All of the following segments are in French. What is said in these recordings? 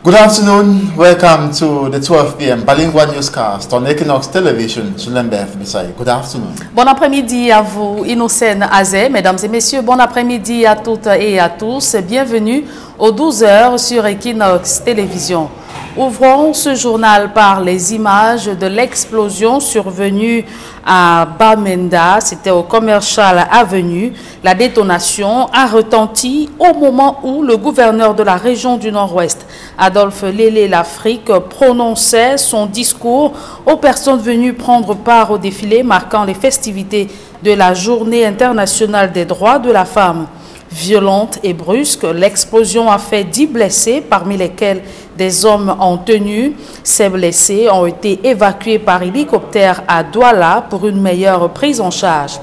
Good afternoon. Welcome to the 12 p.m. bilingual newscast on Equinox Television. Zulembef Bissaï. Good afternoon. Bon après-midi à vous, Innocène Azé. Mesdames et messieurs, bon après-midi à toutes et à tous. Bienvenue aux 12h sur Equinox Télévision. Ouvrons ce journal par les images de l'explosion survenue à Bamenda, c'était au Commercial Avenue. La détonation a retenti au moment où le gouverneur de la région du Nord-Ouest, Adolphe Lélé Lafrique, prononçait son discours aux personnes venues prendre part au défilé marquant les festivités de la Journée internationale des droits de la femme. Violente et brusque, l'explosion a fait 10 blessés, parmi lesquels des hommes en tenue. Ces blessés ont été évacués par hélicoptère à Douala pour une meilleure prise en charge.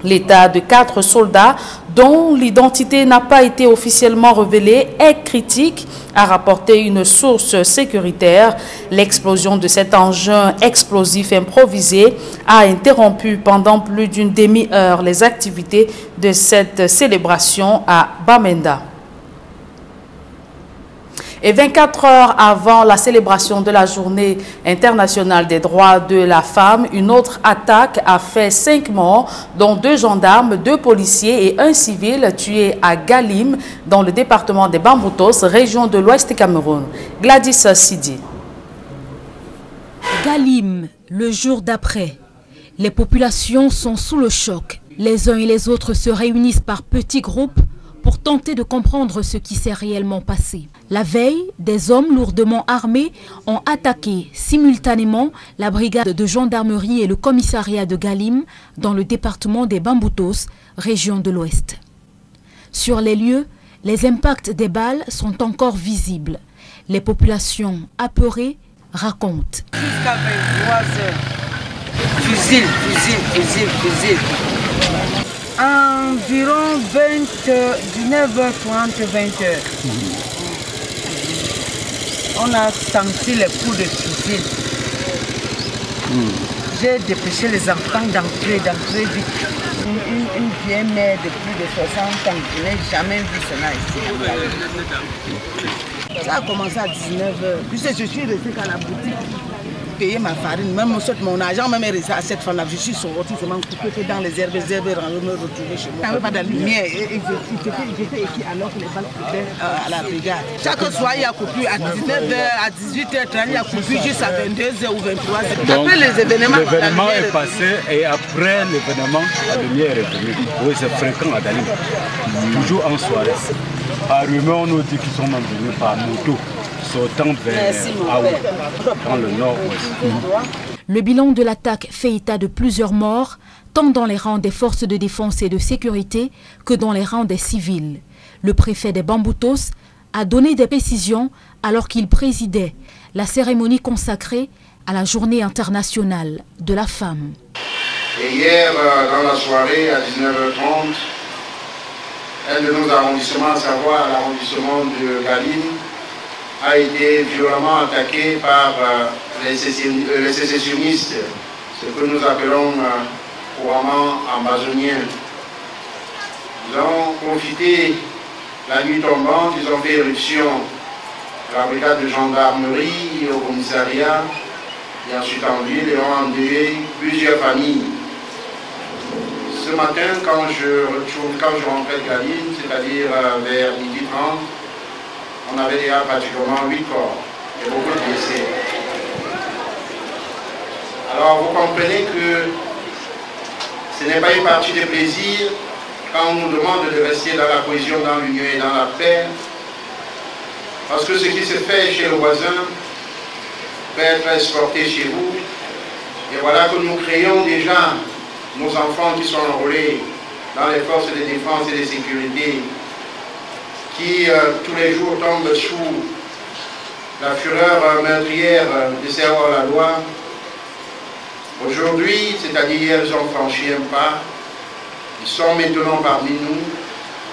L'état de 4 soldats, dont l'identité n'a pas été officiellement révélée, est critique, a rapporté une source sécuritaire. L'explosion de cet engin explosif improvisé a interrompu pendant plus d'une demi-heure les activités de cette célébration à Bamenda. Et 24 heures avant la célébration de la Journée internationale des droits de la femme, une autre attaque a fait 5 morts, dont 2 gendarmes, 2 policiers et 1 civil tués à Galim, dans le département des Bamboutos, région de l'Ouest Cameroun. Gladys Sidi. Galim, le jour d'après. Les populations sont sous le choc. Les uns et les autres se réunissent par petits groupes pour tenter de comprendre ce qui s'est réellement passé. La veille, des hommes lourdement armés ont attaqué simultanément la brigade de gendarmerie et le commissariat de Galim dans le département des Bamboutos, région de l'Ouest. Sur les lieux, les impacts des balles sont encore visibles. Les populations apeurées racontent. Jusqu'à 23 heures, fusil. Environ 19h30, 20h. On a senti les coups de fusil. J'ai dépêché les enfants d'entrer vite. Une vieille mère de plus de 60 ans, je n'ai jamais vu cela ici. Ça a commencé à 19h. Puisque je suis restée dans la boutique. Payer ma farine, même mon argent même est resté à cette femme-là. Je suis sortie, c'est mon coupé dans les herbes me retrouver chez moi. Il n'y avait pas de lumière. J'étais ici alors que les balles coupées à la brigade. Chaque soir, il y a coupé à 19h, à 18h30, il y a coupé jusqu'à 22h ou 23h. Après les événements, l'événement est passé et après l'événement, la lumière est venue. Oui, c'est fréquent à Dalim. Toujours en soirée. À Rumeur, on nous dit qu'ils sont même venus par moto. Sautant vers dans le nord-ouest. Le bilan de l'attaque fait état de plusieurs morts, tant dans les rangs des forces de défense et de sécurité que dans les rangs des civils. Le préfet des Bamboutos a donné des précisions alors qu'il présidait la cérémonie consacrée à la Journée internationale de la femme. Et hier, dans la soirée, à 19h30, un de nos arrondissements, à savoir l'arrondissement de Galim, a été violemment attaqué par les sécessionnistes, ce que nous appelons couramment ambazoniens. Ils ont profité la nuit tombante, ils ont fait éruption à la brigade de gendarmerie et au commissariat, et ensuite en ville, et ont endeuillé plusieurs familles. Ce matin, quand je rentrais de Galim, c'est-à-dire vers 12h30, on avait déjà pratiquement 8 corps et beaucoup de blessés. Alors vous comprenez que ce n'est pas une partie de plaisir quand on nous demande de rester dans la cohésion, dans l'union et dans la paix. Parce que ce qui se fait chez le voisin peut être exporté chez vous. Et voilà que nous créons déjà nos enfants qui sont enrôlés dans les forces de défense et de sécurité, qui tous les jours tombent sous la fureur meurtrière de ces hors-la-loi. Aujourd'hui, c'est-à-dire hier, ils ont franchi un pas, ils sont maintenant parmi nous,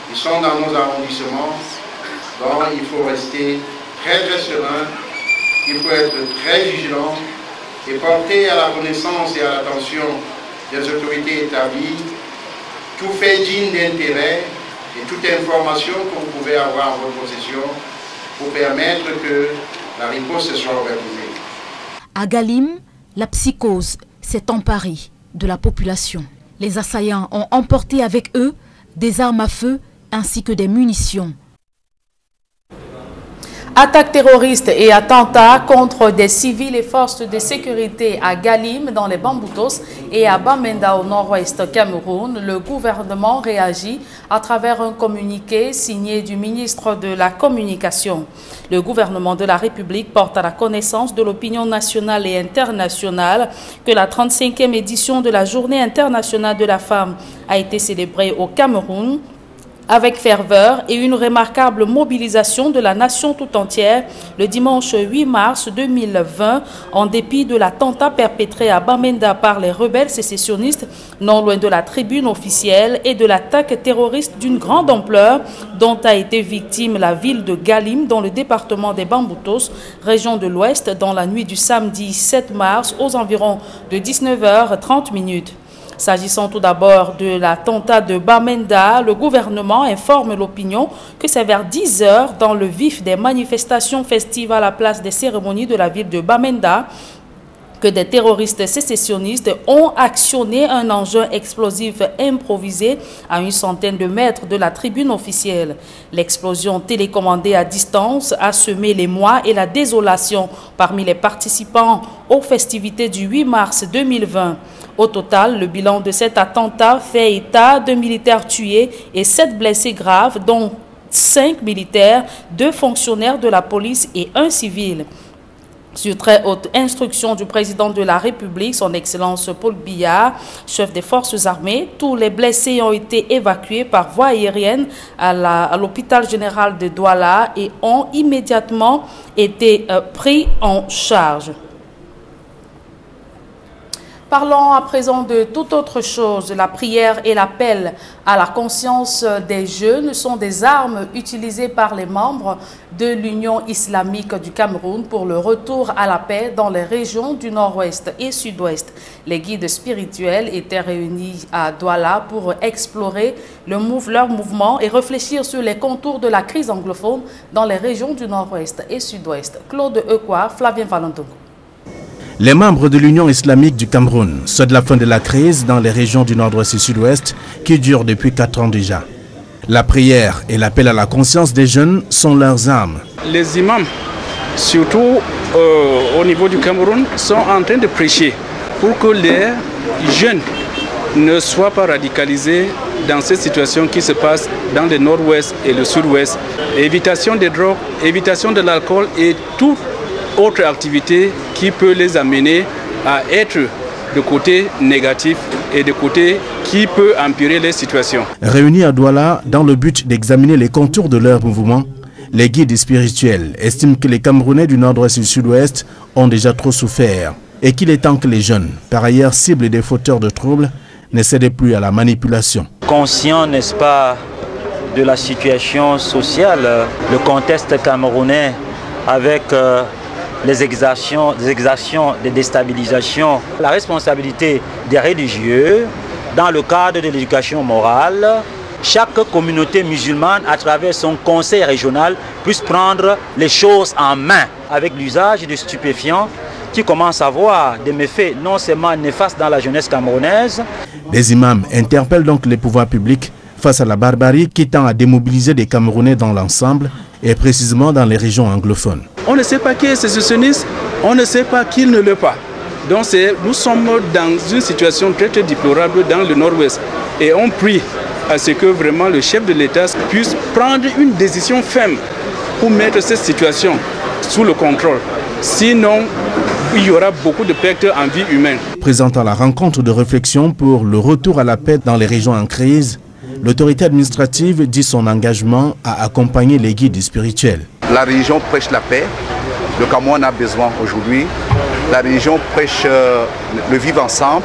ils sont dans nos arrondissements, donc il faut rester très très serein, il faut être très vigilant et porter à la connaissance et à l'attention des autorités établies tout fait digne d'intérêt et toute information que vous pouvez avoir en votre possession pour permettre que la riposte soit organisée. À Galim, la psychose s'est emparée de la population. Les assaillants ont emporté avec eux des armes à feu ainsi que des munitions. Attaques terroristes et attentats contre des civils et forces de sécurité à Galim dans les Bamboutos et à Bamenda au nord-ouest Cameroun. Le gouvernement réagit à travers un communiqué signé du ministre de la Communication. Le gouvernement de la République porte à la connaissance de l'opinion nationale et internationale que la 35e édition de la Journée internationale de la femme a été célébrée au Cameroun avec ferveur et une remarquable mobilisation de la nation tout entière le dimanche 8 mars 2020, en dépit de l'attentat perpétré à Bamenda par les rebelles sécessionnistes, non loin de la tribune officielle, et de l'attaque terroriste d'une grande ampleur dont a été victime la ville de Galim dans le département des Bamboutos, région de l'Ouest, dans la nuit du samedi 7 mars aux environs de 19h30. S'agissant tout d'abord de l'attentat de Bamenda, le gouvernement informe l'opinion que c'est vers 10 heures, dans le vif des manifestations festives à la place des cérémonies de la ville de Bamenda, que des terroristes sécessionnistes ont actionné un engin explosif improvisé à une centaine de mètres de la tribune officielle. L'explosion télécommandée à distance a semé l'émoi et la désolation parmi les participants aux festivités du 8 mars 2020. Au total, le bilan de cet attentat fait état de militaires tués et 7 blessés graves, dont 5 militaires, 2 fonctionnaires de la police et 1 civil. Sur très haute instruction du président de la République, son Excellence Paul Biya, chef des forces armées, tous les blessés ont été évacués par voie aérienne à l'hôpital général de Douala et ont immédiatement été pris en charge. Parlons à présent de toute autre chose. La prière et l'appel à la conscience des jeunes sont des armes utilisées par les membres de l'Union islamique du Cameroun pour le retour à la paix dans les régions du nord-ouest et sud-ouest. Les guides spirituels étaient réunis à Douala pour explorer leur mouvement et réfléchir sur les contours de la crise anglophone dans les régions du nord-ouest et sud-ouest. Claude Eukwa, Flavien Valentin. Les membres de l'Union islamique du Cameroun souhaitent la fin de la crise dans les régions du nord-ouest et sud-ouest qui dure depuis 4 ans déjà. La prière et l'appel à la conscience des jeunes sont leurs armes. Les imams, surtout au niveau du Cameroun, sont en train de prêcher pour que les jeunes ne soient pas radicalisés dans cette situation qui se passe dans le nord-ouest et le sud-ouest. Évitation des drogues, évitation de l'alcool et tout autre activité qui peut les amener à être de côté négatif et de côté qui peut empirer les situations. Réunis à Douala dans le but d'examiner les contours de leur mouvement, les guides spirituels estiment que les Camerounais du nord-ouest et du sud-ouest ont déjà trop souffert et qu'il est temps que les jeunes, par ailleurs cibles des fauteurs de troubles, ne cèdent plus à la manipulation. Conscient, n'est-ce pas, de la situation sociale, le contexte camerounais avec les exactions, des déstabilisations, la responsabilité des religieux dans le cadre de l'éducation morale, chaque communauté musulmane, à travers son conseil régional, puisse prendre les choses en main avec l'usage de stupéfiants qui commence à avoir des méfaits non seulement néfastes dans la jeunesse camerounaise. Les imams interpellent donc les pouvoirs publics face à la barbarie qui tend à démobiliser les Camerounais dans l'ensemble et précisément dans les régions anglophones. On ne sait pas qui est sécessionniste, on ne sait pas qui ne l'est pas. Donc nous sommes dans une situation très très déplorable dans le nord-ouest et on prie à ce que vraiment le chef de l'État puisse prendre une décision ferme pour mettre cette situation sous le contrôle. Sinon, il y aura beaucoup de pertes en vie humaine. Présentant la rencontre de réflexion pour le retour à la paix dans les régions en crise, l'autorité administrative dit son engagement à accompagner les guides spirituels. La religion prêche la paix, le Cameroun a besoin aujourd'hui. La religion prêche le vivre ensemble,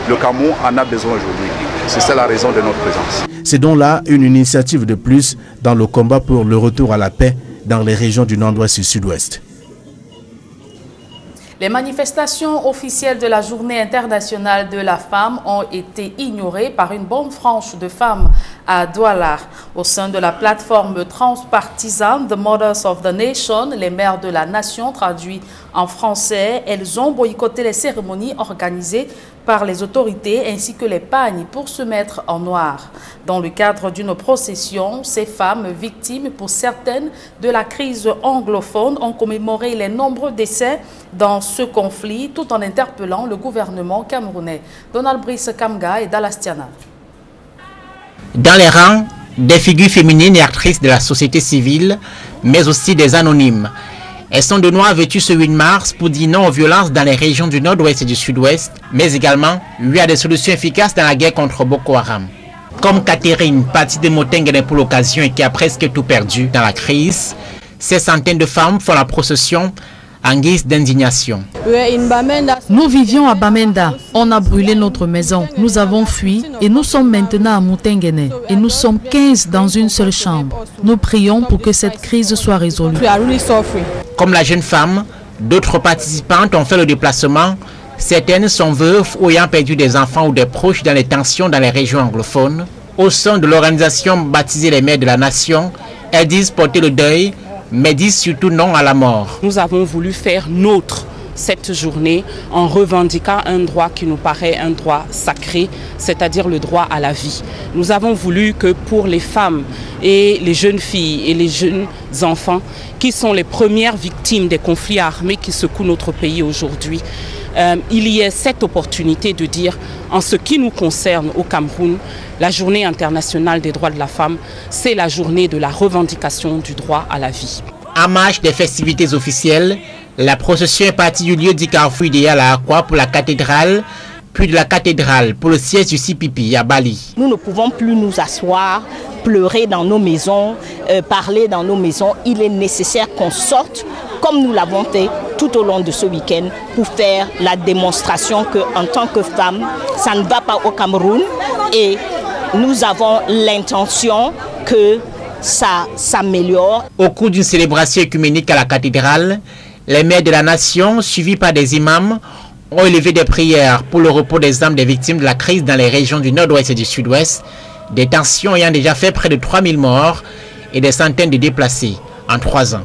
le Cameroun en a besoin aujourd'hui. C'est ça la raison de notre présence. C'est donc là une initiative de plus dans le combat pour le retour à la paix dans les régions du nord-ouest et sud-ouest. Les manifestations officielles de la Journée internationale de la femme ont été ignorées par une bonne frange de femmes à Douala. Au sein de la plateforme transpartisane The Mothers of the Nation, les mères de la nation, traduit en français, elles ont boycotté les cérémonies organisées par les autorités ainsi que les pagnes pour se mettre en noir. Dans le cadre d'une procession, ces femmes, victimes pour certaines de la crise anglophone, ont commémoré les nombreux décès dans ce conflit tout en interpellant le gouvernement camerounais. Donald Brice Kamga et Dalastiana. Dans les rangs, des figures féminines et actrices de la société civile, mais aussi des anonymes. Elles sont de noir vêtues ce 8 mars pour dire non aux violences dans les régions du nord-ouest et du sud-ouest, mais également oui à des solutions efficaces dans la guerre contre Boko Haram. Comme Catherine, partie de Motengene pour l'occasion et qui a presque tout perdu dans la crise, ces centaines de femmes font la procession en guise d'indignation. Nous vivions à Bamenda, on a brûlé notre maison, nous avons fui et nous sommes maintenant à Motengene et nous sommes 15 dans une seule chambre. Nous prions pour que cette crise soit résolue. Comme la jeune femme, d'autres participantes ont fait le déplacement. Certaines sont veuves ou ayant perdu des enfants ou des proches dans les tensions dans les régions anglophones. Au sein de l'organisation baptisée les Mères de la Nation, elles disent porter le deuil, mais disent surtout non à la mort. Nous avons voulu faire nôtre cette journée en revendiquant un droit qui nous paraît un droit sacré, c'est-à-dire le droit à la vie. Nous avons voulu que pour les femmes et les jeunes filles et les jeunes enfants qui sont les premières victimes des conflits armés qui secouent notre pays aujourd'hui, il y ait cette opportunité de dire, en ce qui nous concerne au Cameroun, la Journée internationale des droits de la femme, c'est la journée de la revendication du droit à la vie. En marge des festivités officielles, la procession est partie du lieu du carrefour idéal à Akwa pour la cathédrale, puis de la cathédrale pour le siège du CPP à Bali. Nous ne pouvons plus nous asseoir, pleurer dans nos maisons, parler dans nos maisons. Il est nécessaire qu'on sorte, comme nous l'avons fait tout au long de ce week-end, pour faire la démonstration qu'en tant que femme, ça ne va pas au Cameroun et nous avons l'intention que ça s'améliore. Au cours d'une célébration œcuménique à la cathédrale, les mères de la nation, suivies par des imams, ont élevé des prières pour le repos des âmes des victimes de la crise dans les régions du nord-ouest et du sud-ouest, des tensions ayant déjà fait près de 3000 morts et des centaines de déplacés en 3 ans.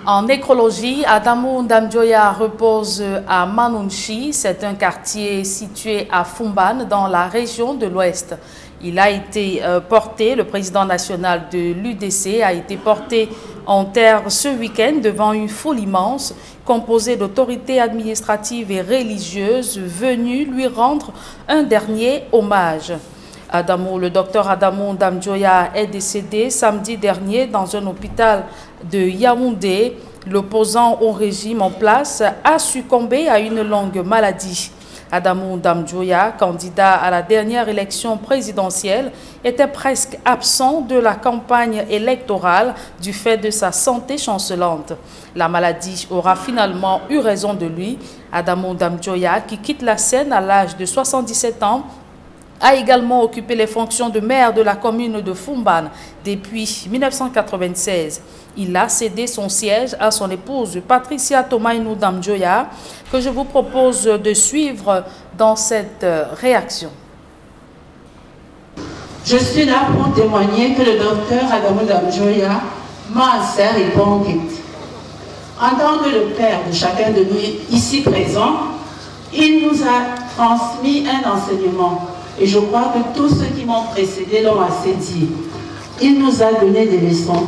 En nécrologie, Adamou Ndamjoya repose à Manunchi. C'est un quartier situé à Fumban dans la région de l'Ouest. Il a été porté, le président national de l'UDC a été porté en terre ce week-end devant une foule immense composée d'autorités administratives et religieuses venues lui rendre un dernier hommage. Le docteur Adamou Ndamjoya est décédé samedi dernier dans un hôpital de Yaoundé. L'opposant au régime en place a succombé à une longue maladie. Adamou Ndamjoya, candidat à la dernière élection présidentielle, était presque absent de la campagne électorale du fait de sa santé chancelante. La maladie aura finalement eu raison de lui. Adamou Ndamjoya, qui quitte la scène à l'âge de 77 ans, a également occupé les fonctions de maire de la commune de Fumban depuis 1996. Il a cédé son siège à son épouse Patricia Tomaïnou Ndamjoya, que je vous propose de suivre dans cette réaction. Je suis là pour témoigner que le docteur Adamou Ndamjoya m'a serré et bon guide. En tant que le père de chacun de nous ici présent, il nous a transmis un enseignement. Et je crois que tous ceux qui m'ont précédé l'ont assez dit. Il nous a donné des leçons.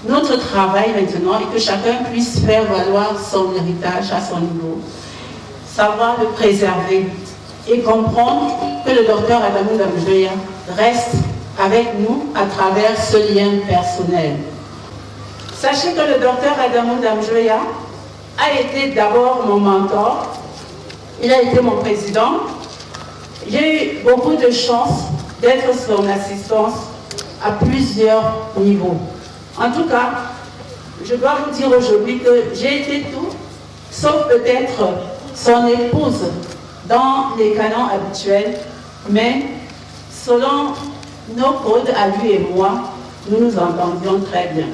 Notre travail maintenant est que chacun puisse faire valoir son héritage à son niveau, savoir le préserver et comprendre que le docteur Adamou Ndamjoya reste avec nous à travers ce lien personnel. Sachez que le docteur Adamou Ndamjoya a été d'abord mon mentor, il a été mon président. J'ai eu beaucoup de chance d'être son assistance à plusieurs niveaux. En tout cas, je dois vous dire aujourd'hui que j'ai été tout, sauf peut-être son épouse dans les canons habituels, mais selon nos codes à lui et moi, nous nous entendions très bien.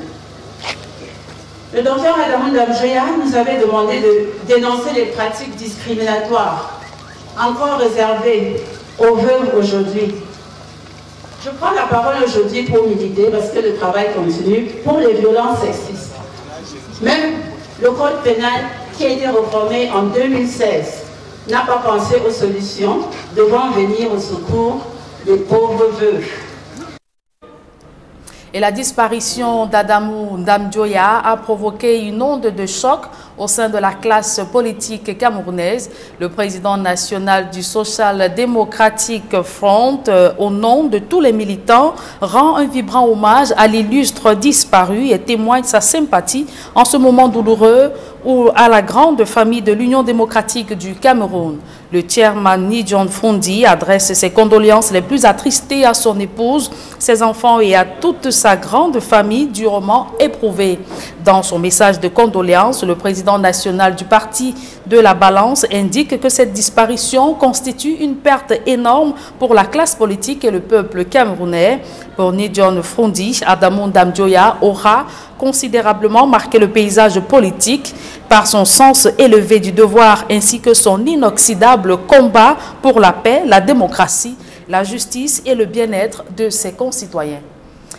Le docteur Adamou Damjoya nous avait demandé de dénoncer les pratiques discriminatoires encore réservées aux veuves aujourd'hui. Je prends la parole aujourd'hui pour militer parce que le travail continue pour les violences sexistes. Même le code pénal qui a été reformé en 2016 n'a pas pensé aux solutions devant venir au secours des pauvres veuves. Et la disparition d'Adamou Damjoya a provoqué une onde de choc au sein de la classe politique camerounaise. Le président national du Social Democratic Front, au nom de tous les militants, rend un vibrant hommage à l'illustre disparu et témoigne sa sympathie en ce moment douloureux à la grande famille de l'Union démocratique du Cameroun. Le chairman Nidjon Fondi adresse ses condoléances les plus attristées à son épouse, ses enfants et à toute sa grande famille durement éprouvée. Dans son message de condoléances, le président national du parti de la Balance indique que cette disparition constitue une perte énorme pour la classe politique et le peuple camerounais. Pour Nidjon Fondi, Adamou Damjoya aura considérablement marqué le paysage politique par son sens élevé du devoir ainsi que son inoxydable combat pour la paix, la démocratie, la justice et le bien-être de ses concitoyens.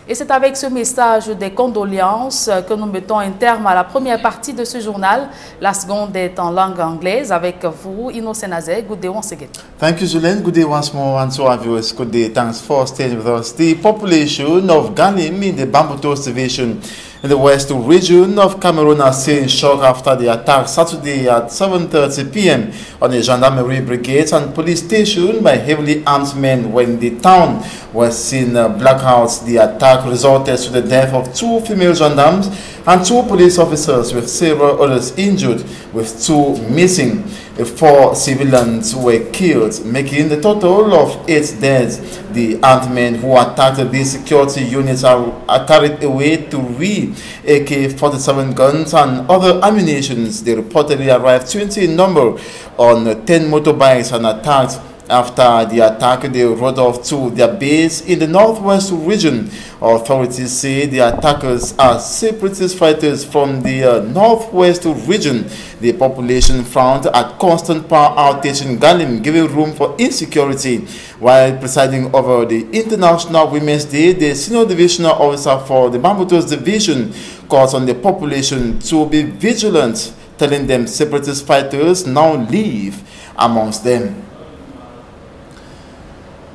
Et c'est avec ce message des condoléances que nous mettons un terme à la première partie de ce journal. La seconde est en langue anglaise avec vous, Innocent Azé. Good day once again. Thank you, Julien. Good day once more, and so our viewers. Good day. Thanks for staying with us. The population of Galim in the Bambutos division in the west region of Cameroon are still in shock after the attack Saturday at 7:30 p.m. on a gendarmerie brigade and police station by heavily armed men when the town was seen blackouts. The attack resulted in the death of 2 female gendarmes and 2 police officers, with several others injured, with 2 missing. 4 civilians were killed, making the total of 8 dead. The armed men who attacked these security units are carried away to AK-47 guns and other ammunition. They reportedly arrived 20 in number on 10 motorbikes and attacked. After the attack, they rode off to their base in the northwest region. Authorities say the attackers are separatist fighters from the northwest region. The population frowned at constant power outage in Galim, giving room for insecurity. While presiding over the International Women's Day, the senior divisional officer for the Bambutos division calls on the population to be vigilant, telling them separatist fighters now live amongst them.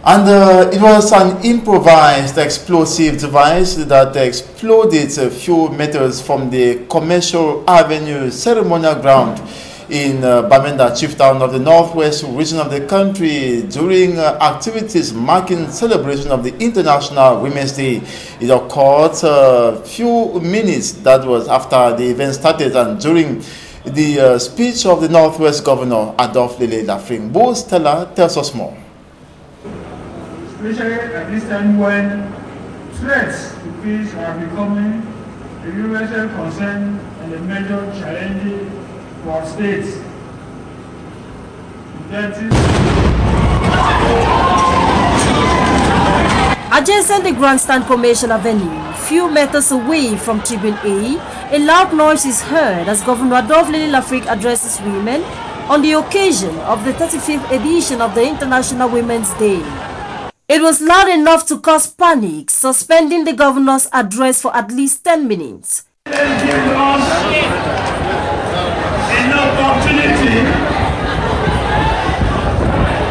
And it was an improvised explosive device that exploded a few meters from the Commercial Avenue ceremonial ground in Bamenda, chief town of the northwest region of the country, during activities marking celebration of the International Women's Day. It occurred a few minutes, that was after the event started, and during the speech of the Northwest Governor Adolphe Lele Lafring. Bo Stella tells us more. Especially at this time when threats to peace are becoming a universal concern and a major challenge for our states. Adjacent the Grandstand Commercial Avenue, few meters away from Tribune A loud noise is heard as Governor Adolphe Lele Lafring addresses women on the occasion of the 35th edition of the International Women's Day. It was loud enough to cause panic, suspending the governor's address for at least 10 minutes. Give us an opportunity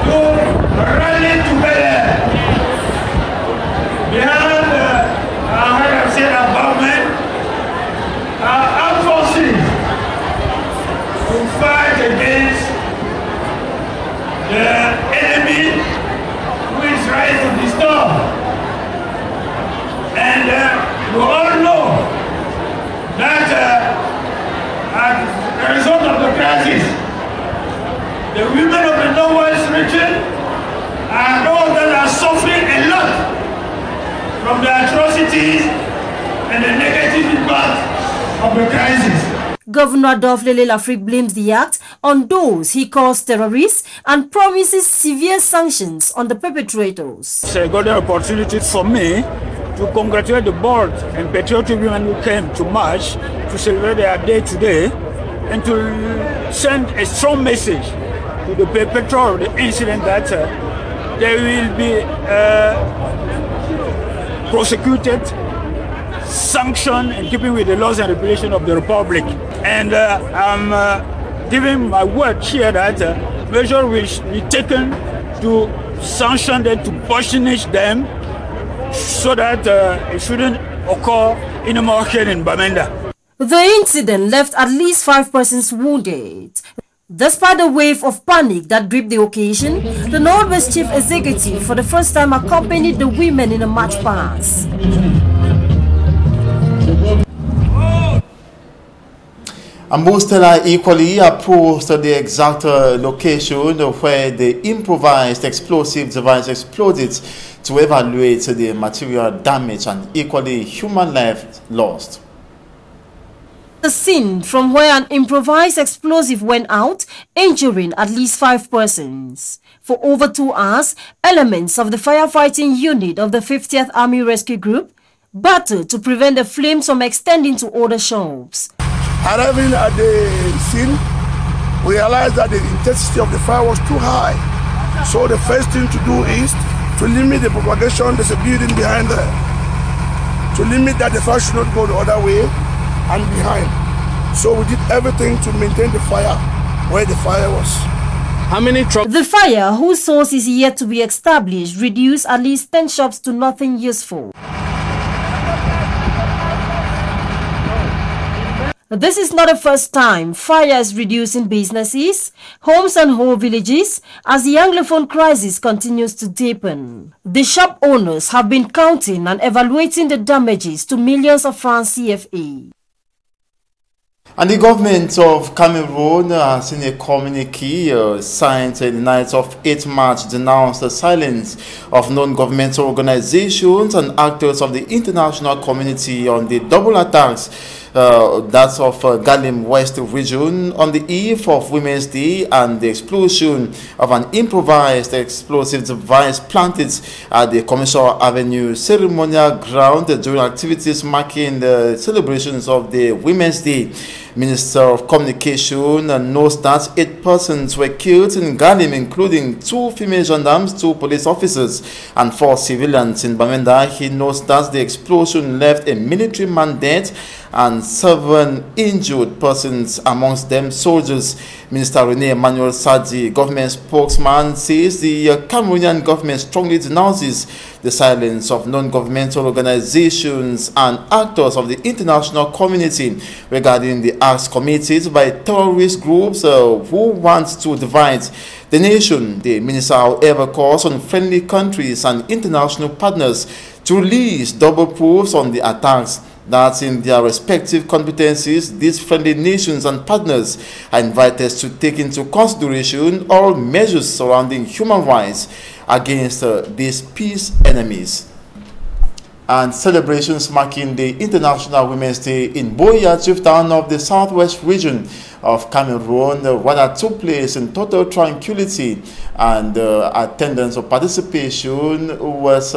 to rally together behind our head of state government, our armed forces, to fight against the enemy who is trying to disturb. And we all know that as a result of the crisis, the women of the Northwest region are those that are suffering a lot from the atrocities and the negative impact of the crisis. Governor Adolphe Lele Lafring blames the act on those he calls terrorists and promises severe sanctions on the perpetrators. It's a golden opportunity for me to congratulate the board and patriotic women who came to march to celebrate their day today, and to send a strong message to the perpetrator of the incident that they will be prosecuted, sanctioned, in keeping with the laws and regulations of the Republic. And I'm giving my word here that measures will be taken to sanction them, to punish them, so that it shouldn't occur in a market in Bamenda. The incident left at least 5 persons wounded. Despite the wave of panic that gripped the occasion, the Northwest Chief Executive for the first time accompanied the women in a march past. Ambostella equally opposed the exact location where the improvised explosive device exploded to evaluate the material damage and equally human life lost. The scene from where an improvised explosive went out, injuring at least 5 persons. For over 2 hours, elements of the firefighting unit of the 50th Army Rescue Group battled to prevent the flames from extending to other shops. Arriving at the scene, we realized that the intensity of the fire was too high. So the first thing to do is to limit the propagation. There's a building behind there. To limit that the fire should not go the other way and behind. So we did everything to maintain the fire where the fire was. How many trucks? The fire, whose source is yet to be established, reduced at least 10 shops to nothing useful. This is not the first time fire is reducing businesses, homes and whole villages as the Anglophone crisis continues to deepen. The shop owners have been counting and evaluating the damages to millions of francs CFA. And the government of Cameroon has in a communique signed the night of 8 March denounced the silence of non-governmental organizations and actors of the international community on the double attacks that's of Galim West region on the eve of Women's Day and the explosion of an improvised explosive device planted at the Commercial Avenue ceremonial ground during activities marking the celebrations of the Women's Day. Minister of Communication knows that 8 persons were killed in Galim, including 2 female gendarmes, 2 police officers, and 4 civilians. In Bamenda, he knows that the explosion left a military man dead and 7 injured persons, amongst them soldiers. Minister René Emmanuel Sadi, government spokesman, says the Cameroonian government strongly denounces the silence of non-governmental organizations and actors of the international community regarding the acts committed by terrorist groups who want to divide the nation. The minister, however, calls on friendly countries and international partners to release double proofs on the attacks, that in their respective competencies, these friendly nations and partners are invited to take into consideration all measures surrounding human rights against these peace enemies. And celebrations marking the International Women's Day in Buea, chief town of the southwest region of Cameroon, rather took place in total tranquility, and attendance or participation was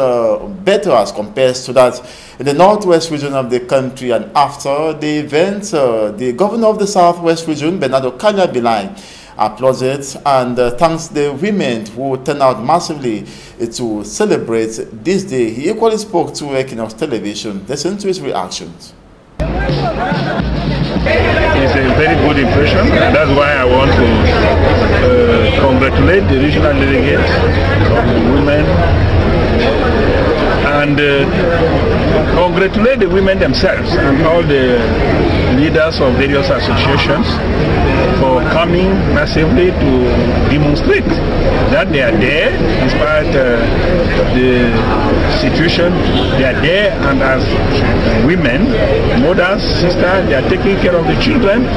better as compared to that in the northwest region of the country. And after the event, the governor of the southwest region, Bernardo Kanya-Bilai, applauded and thanks the women who turned out massively to celebrate this day. He equally spoke to Equinox Television. Listen to his reactions. It's a very good impression, and that's why I want to congratulate the regional delegates of the women and congratulate the women themselves and all the leaders of various associations for coming massively to demonstrate that they are there despite the situation. They are there, and as women, mothers, sisters, they are taking care of the children.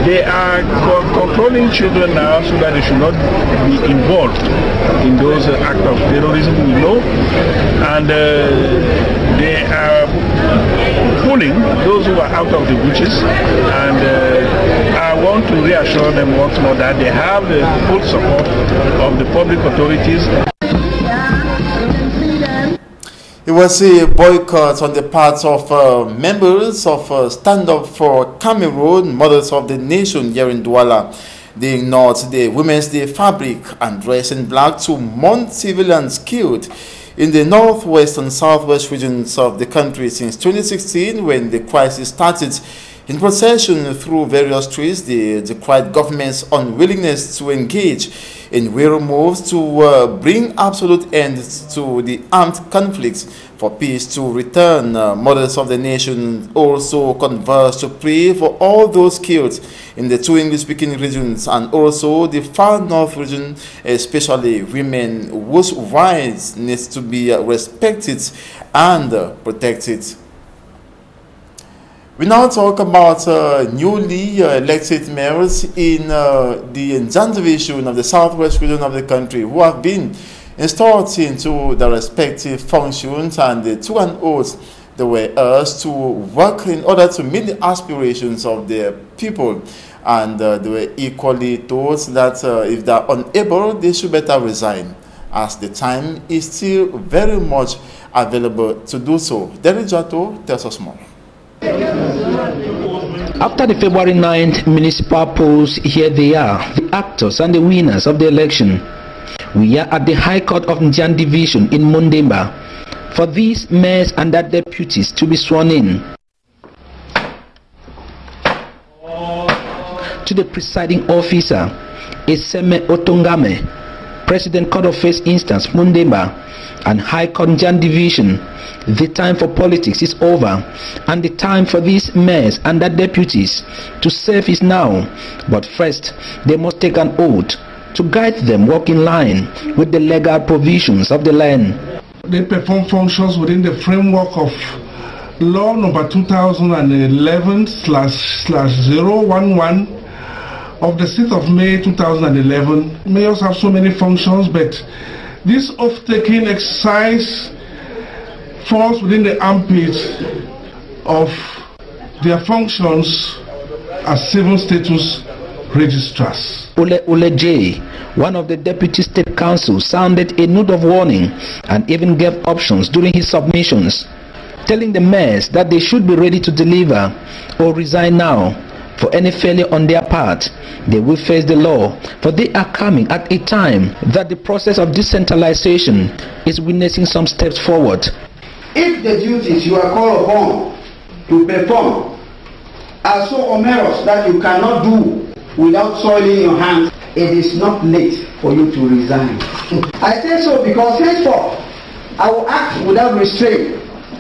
They are controlling children now so that they should not be involved in those acts of terrorism, we know, and they are pulling those who are out of the bushes, and I want to reassure them once more that they have the full support of the public authorities. It was a boycott on the part of members of Stand Up for Cameroon, Mothers of the Nation here in Douala. They ignored the Women's Day fabric and dressed in black to mourn civilians killed in the northwest and southwest regions of the country since 2016, when the crisis started. In procession through various streets, they decried government's unwillingness to engage in real moves to bring absolute end to the armed conflicts for peace to return. Mothers of the nation also conversed to pray for all those killed in the two English-speaking regions and also the far north region, especially women whose rights need to be respected and protected. We now talk about newly elected mayors in the Njan division of the southwest region of the country who have been installed into their respective functions, and they took an oath they were urged to work in order to meet the aspirations of their people, and they were equally told that if they are unable, they should better resign, as the time is still very much available to do so. Derek Jato tells us more. After the February 9th municipal polls, here they are, the actors and the winners of the election. We are at the High Court of Njan Division in Mundemba for these mayors and their deputies to be sworn in. To the presiding officer, Eseme Otongame, President Court of First Instance Mundemba and High Court Njan Division, the time for politics is over, and the time for these mayors and their deputies to serve is now. But first, they must take an oath to guide them walk in line with the legal provisions of the land. They perform functions within the framework of Law number 2011/011 of the 6th of May 2011. Mayors have so many functions, but this oath-taking exercise falls within the ambit of their functions as civil status registrars. Ole J, one of the deputy state council, sounded a note of warning and even gave options during his submissions, telling the mayors that they should be ready to deliver or resign now. For any failure on their part, they will face the law, for they are coming at a time that the process of decentralization is witnessing some steps forward. If the duties you are called upon to perform are so onerous that you cannot do without soiling your hands, it is not late for you to resign. I say so because henceforth I will act without restraint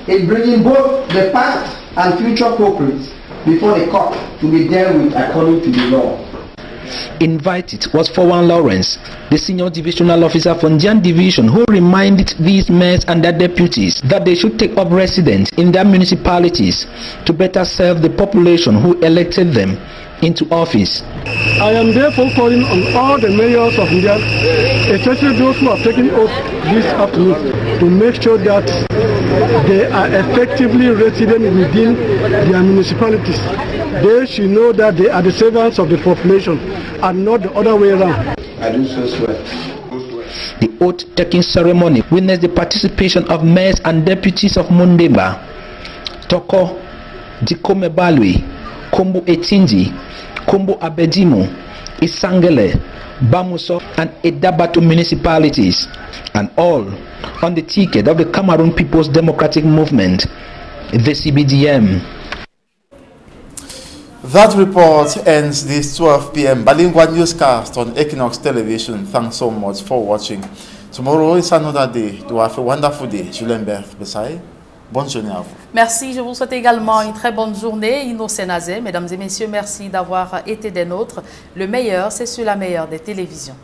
in bringing both the past and future culprits before the court to be dealt with according to the law. Invited was Fowan Lawrence, the senior divisional officer for Njan Division, who reminded these mayors and their deputies that they should take up residence in their municipalities to better serve the population who elected them into office. I am therefore calling on all the mayors of Njan, especially those who have taken oath this afternoon, to make sure that they are effectively resident within their municipalities. They should know that they are the servants of the population and not the other way around. I do so swear. The oath-taking ceremony witnessed the participation of mayors and deputies of Mundemba, Toko, Dikome Balwe, Kombo Etinji, Kombo Abedimo, Isangele, Bamuso and Edabato municipalities, and all on the ticket of the Cameroon People's Democratic Movement, the CBDM. That report ends this 12 p.m. bilingual newscast on Equinox Television. Thanks so much for watching. Tomorrow is another day. Do have a wonderful day. Julien Berth Bessaï. Bonne journée à vous. Merci, je vous souhaite également une très bonne journée. Innocent Nazé, mesdames et messieurs, merci d'avoir été des nôtres. Le meilleur, c'est sur la meilleure des télévisions.